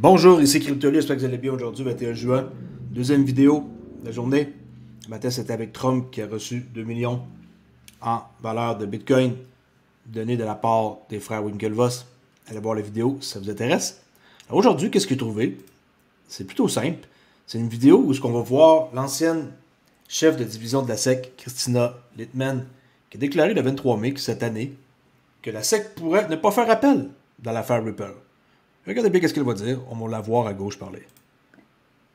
Bonjour, ici CryptoLu, j'espère que vous allez bien aujourd'hui, 21 juin. Deuxième vidéo de la journée. Le matin, c'était avec Trump qui a reçu 2 millions en valeur de Bitcoin donné de la part des frères Winklevoss. Allez voir la vidéo si ça vous intéresse. Alors aujourd'hui, qu'est-ce que j'ai trouvé? C'est plutôt simple. C'est une vidéo où on va voir l'ancienne chef de division de la SEC, Christina Littman, qui a déclaré le 23 mai cette année que la SEC pourrait ne pas faire appel dans l'affaire Ripple. Regardez bien qu'est-ce qu'elle va dire. On va la voir à gauche parler.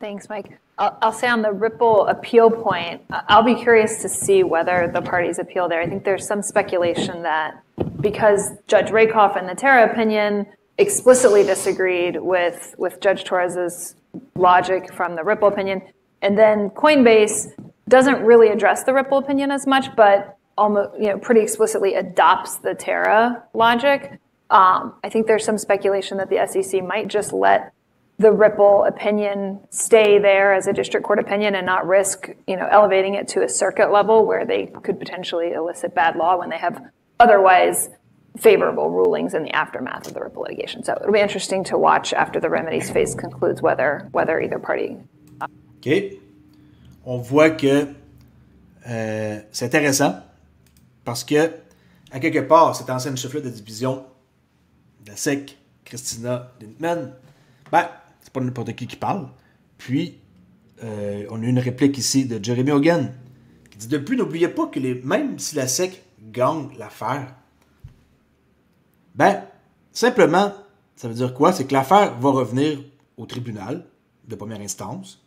Thanks, Mike. I'll say on the Ripple appeal point, I'll be curious to see whether the parties appeal there. I think there's some speculation that because Judge Rakoff in the Terra opinion explicitly disagreed with Judge Torres's logic from the Ripple opinion, and then Coinbase doesn't really address the Ripple opinion as much, but almost, pretty explicitly adopts the Terra logic. I think there's some speculation that the SEC might just let the Ripple opinion stay there as a district court opinion and not risk, elevating it to a circuit level where they could potentially elicit bad law when they have otherwise favorable rulings in the aftermath of the Ripple litigation. So it'll be interesting to watch after the remedies phase concludes whether either party. OK. On voit que c'est intéressant parce que, à quelque part, cette ancienne chef-là de division de la SEC, Christina Littman, c'est pas n'importe qui parle. Puis, on a une réplique ici de Jeremy Hogan qui dit: de plus, n'oubliez pas que même si la SEC gagne l'affaire, simplement, ça veut dire quoi? C'est que l'affaire va revenir au tribunal de première instance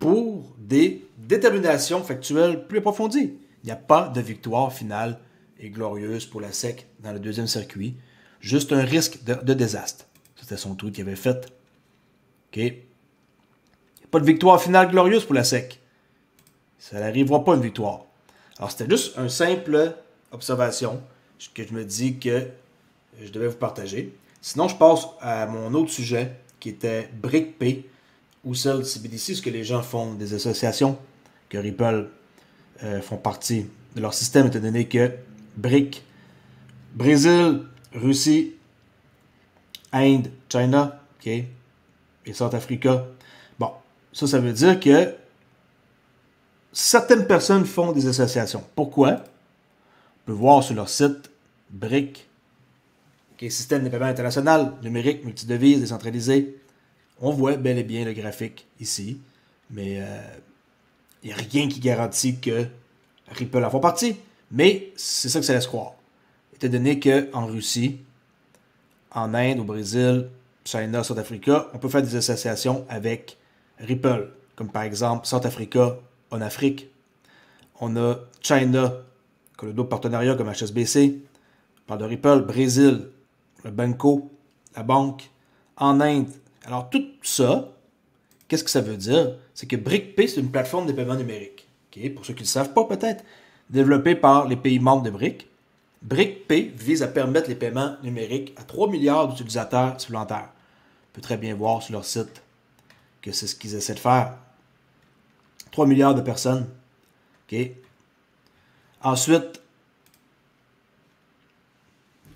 pour des déterminations factuelles plus approfondies. Il n'y a pas de victoire finale et glorieuse pour la SEC dans le deuxième circuit. Juste un risque de désastre. C'était son tweet qu'il avait fait. OK. Il n'y a pas de victoire finale glorieuse pour la SEC. Ça n'arrivera pas une victoire. Alors, c'était juste une simple observation que je me dis que je devais vous partager. Sinon, je passe à mon autre sujet qui était BrickPay ou celle CBDC, ce que les gens font des associations que Ripple font partie de leur système, étant donné que BRIC, Brésil, Russie, Inde, China, OK, et South Africa. Bon, ça veut dire que certaines personnes font des associations. Pourquoi? On peut voir sur leur site BRIC, OK, Système de paiement international, numérique, multidevise, décentralisé. On voit bel et bien le graphique ici, mais il n'y a rien qui garantit que Ripple en fait partie. Mais c'est ça que ça laisse croire. Étant donné qu'en Russie, en Inde, au Brésil, China, South Africa, on peut faire des associations avec Ripple, comme par exemple South Africa en Afrique. On a China, qui a d'autres partenariats comme HSBC. On parle de Ripple, Brésil, le Banco, la banque. En Inde. Alors tout ça, qu'est-ce que ça veut dire? C'est que BrickPay, c'est une plateforme de paiement numérique. Okay? Pour ceux qui ne le savent pas peut-être, développée par les pays membres de BRIC. BrickPay vise à permettre les paiements numériques à 3 milliards d'utilisateurs supplémentaires. On peut très bien voir sur leur site que c'est ce qu'ils essaient de faire. 3 milliards de personnes. OK. Ensuite,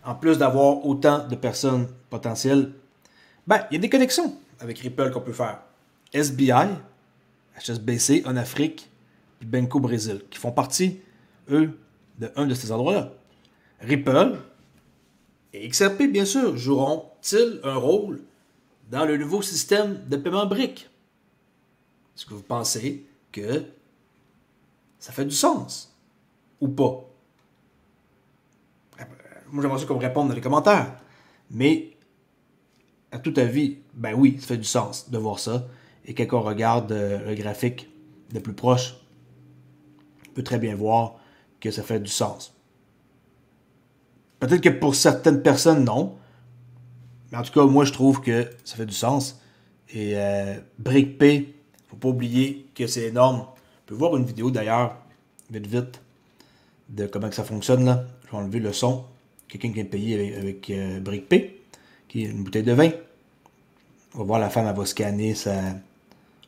en plus d'avoir autant de personnes potentielles, il y a des connexions avec Ripple qu'on peut faire. SBI, HSBC en Afrique, puis Banco Brésil, qui font partie, eux, d'un de ces endroits-là. Ripple et XRP, bien sûr, joueront-ils un rôle dans le nouveau système de paiement BRIC? Est-ce que vous pensez que ça fait du sens ou pas? Moi, j'aimerais ça qu'on me réponde dans les commentaires. Mais, à tout avis, oui, ça fait du sens de voir ça. Et quand on regarde le graphique de plus proche, on peut très bien voir que ça fait du sens. Peut-être que pour certaines personnes, non. Mais en tout cas, moi, je trouve que ça fait du sens. Et BrickPay, il ne faut pas oublier que c'est énorme. On peut voir une vidéo d'ailleurs, vite, de comment que ça fonctionne. Là. Je vais enlever le son. Quelqu'un qui est payé avec BrickPay, qui est une bouteille de vin. On va voir la femme, elle va scanner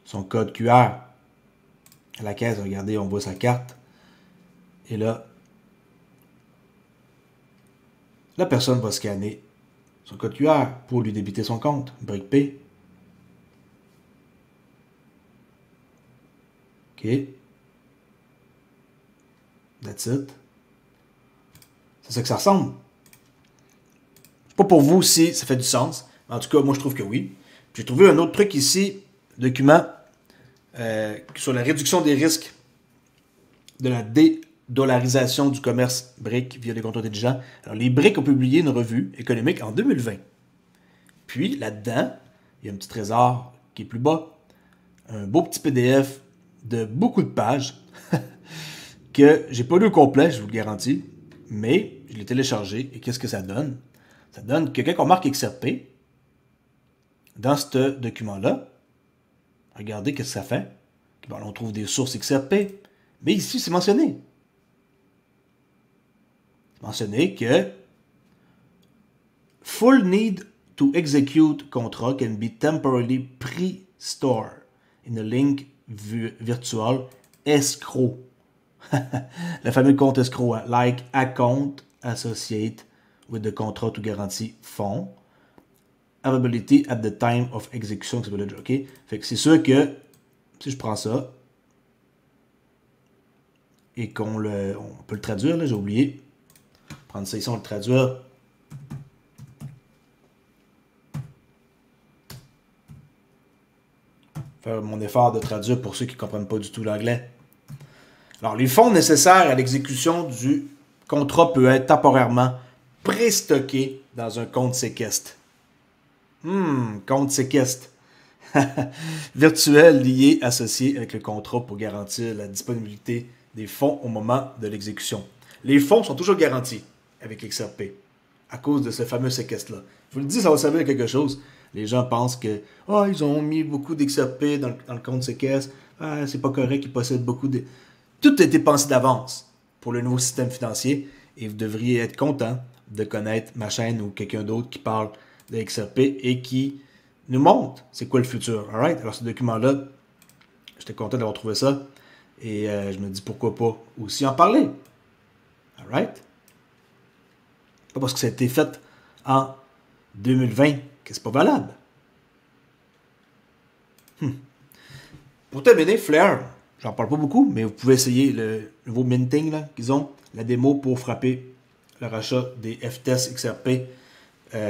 son code QR. À la caisse, regardez, on voit sa carte. Et là, la personne va scanner son code QR pour lui débiter son compte, BrickPay. OK. That's it. C'est ça que ça ressemble. C'est pas pour vous si ça fait du sens. En tout cas, moi, je trouve que oui. J'ai trouvé un autre truc ici, document sur la réduction des risques de la dédollarisation du commerce BRIC via des comptes intelligents. Alors, les BRIC ont publié une revue économique en 2020. Puis, là-dedans, il y a un petit trésor qui est plus bas. Un beau petit PDF de beaucoup de pages que j'ai pas lu au complet, je vous le garantis, mais je l'ai téléchargé. Et qu'est-ce que ça donne? Ça donne que quand on marque XRP, dans ce document-là, regardez qu'est-ce que ça fait. Bon, on trouve des sources XRP, mais ici, c'est mentionné. C'est mentionné que full need to execute contract can be temporarily pre-stored in a link virtual escrow. Le fameux compte escrow, hein? Like account associate with the contract to guarantee fonds. Availability at the time of execution. OK? Fait que c'est sûr que si je prends ça et on peut le traduire, là, j'ai oublié. Prendre ça ici, on va le traduire. Faire mon effort de traduire pour ceux qui ne comprennent pas du tout l'anglais. Alors, les fonds nécessaires à l'exécution du contrat peuvent être temporairement préstockés dans un compte séquestre. Compte séquestre. Virtuel lié, associé avec le contrat pour garantir la disponibilité des fonds au moment de l'exécution. Les fonds sont toujours garantis avec l'XRP à cause de ce fameux séquestre-là. Je vous le dis, ça va servir à quelque chose. Les gens pensent que ils ont mis beaucoup d'XRP dans le compte séquestre. C'est pas correct, ils possèdent beaucoup de... Tout a été pensé d'avance pour le nouveau système financier et vous devriez être content de connaître ma chaîne ou quelqu'un d'autre qui parle de XRP et qui nous montre c'est quoi le futur. Alright? Alors ce document-là, j'étais content d'avoir trouvé ça et je me dis pourquoi pas aussi en parler. Alright? Pas parce que ça a été fait en 2020 que c'est pas valable. Pour terminer, Flare, j'en parle pas beaucoup, mais vous pouvez essayer le nouveau minting là, qu'ils ont, la démo pour frapper le rachat des FTS XRP.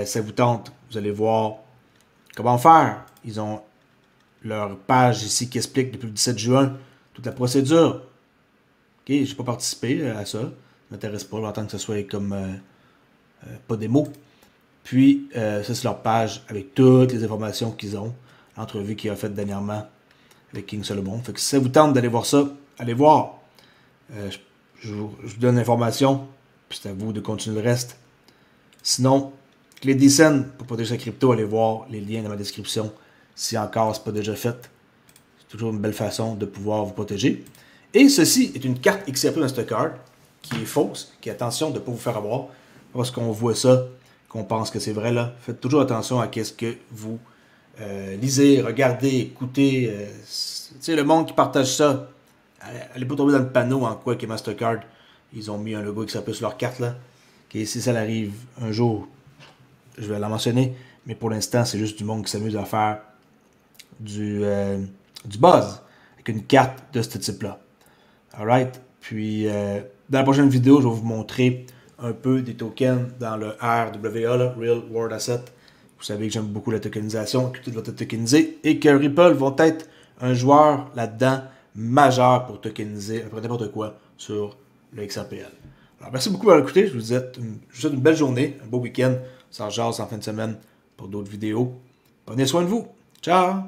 Ça vous tente, vous allez voir comment faire. Ils ont leur page ici qui explique depuis le 17 juin toute la procédure. Ok, j'ai pas participé à ça. Ça m'intéresse pas, j'entends que ce soit comme pas démo. Puis, ça c'est leur page avec toutes les informations qu'ils ont. L'entrevue qu'ils ont faite dernièrement avec King Solomon. Fait que si ça vous tente d'aller voir ça, allez voir. Je vous donne l'information, puis c'est à vous de continuer le reste. Sinon, Clé Decent pour protéger sa crypto, allez voir les liens dans ma description. Si encore c'est pas déjà fait, c'est toujours une belle façon de pouvoir vous protéger. Et ceci est une carte XRP Mastercard qui est fausse, qui attention de ne pas vous faire avoir. Parce qu'on voit ça, qu'on pense que c'est vrai là. Faites toujours attention à ce que vous lisez, regardez, écoutez. Tu sais, le monde qui partage ça, allez pas tomber dans le panneau en quoi que Mastercard, ils ont mis un logo XRP sur leur carte là. Okay, si ça arrive un jour, je vais la mentionner, mais pour l'instant, c'est juste du monde qui s'amuse à faire du buzz avec une carte de ce type-là. Alright? Puis, dans la prochaine vidéo, je vais vous montrer un peu des tokens dans le RWA, là, Real World Asset. Vous savez que j'aime beaucoup la tokenisation, que tout va être tokenisé, et que Ripple vont être un joueur là-dedans majeur pour tokeniser après n'importe quoi sur le XRPL. Alors, merci beaucoup d'avoir écouté. Je vous souhaite une belle journée, un beau week-end. On s'en jase en fin de semaine pour d'autres vidéos. Prenez soin de vous. Ciao!